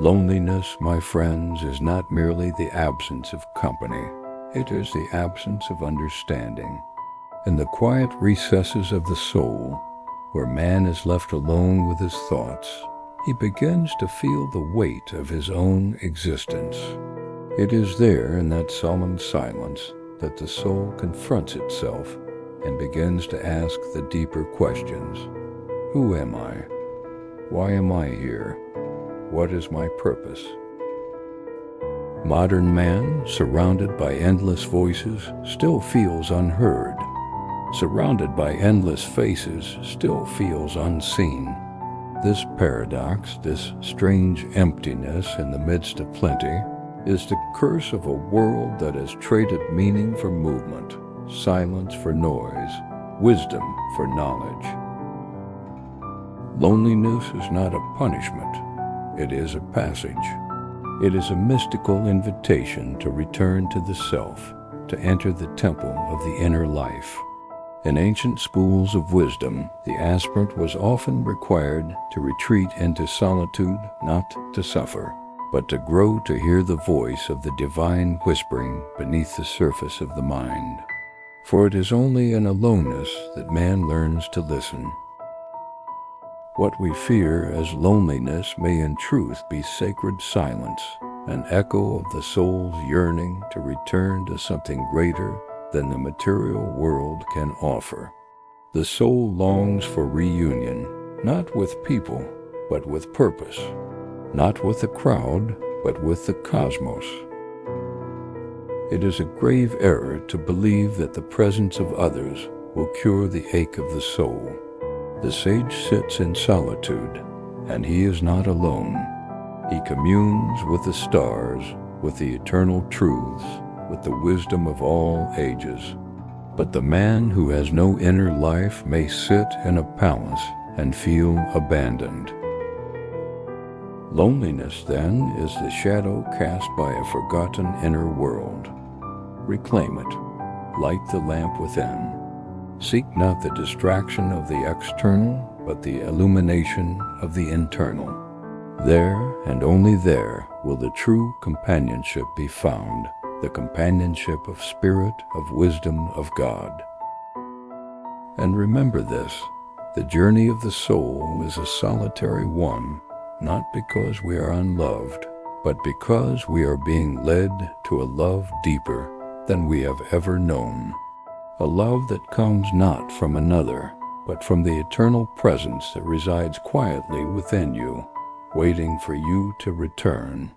Loneliness, my friends, is not merely the absence of company. It is the absence of understanding. In the quiet recesses of the soul, where man is left alone with his thoughts, he begins to feel the weight of his own existence. It is there, in that solemn silence, that the soul confronts itself and begins to ask the deeper questions. Who am I? Why am I here? What is my purpose? Modern man, surrounded by endless voices, still feels unheard. Surrounded by endless faces, still feels unseen. This paradox, this strange emptiness in the midst of plenty, is the curse of a world that has traded meaning for movement, silence for noise, wisdom for knowledge. Loneliness is not a punishment. It is a passage. It is a mystical invitation to return to the self, to enter the temple of the inner life. In ancient schools of wisdom, the aspirant was often required to retreat into solitude, not to suffer, but to grow to hear the voice of the divine whispering beneath the surface of the mind. For it is only in aloneness that man learns to listen. What we fear as loneliness may in truth be sacred silence, an echo of the soul's yearning to return to something greater than the material world can offer. The soul longs for reunion, not with people, but with purpose, not with the crowd, but with the cosmos. It is a grave error to believe that the presence of others will cure the ache of the soul. The sage sits in solitude, and he is not alone. He communes with the stars, with the eternal truths, with the wisdom of all ages. But the man who has no inner life may sit in a palace and feel abandoned. Loneliness, then, is the shadow cast by a forgotten inner world. Reclaim it. Light the lamp within. Seek not the distraction of the external, but the illumination of the internal. There, and only there, will the true companionship be found, the companionship of spirit, of wisdom, of God. And remember this, the journey of the soul is a solitary one, not because we are unloved, but because we are being led to a love deeper than we have ever known. A love that comes not from another, but from the eternal presence that resides quietly within you, waiting for you to return.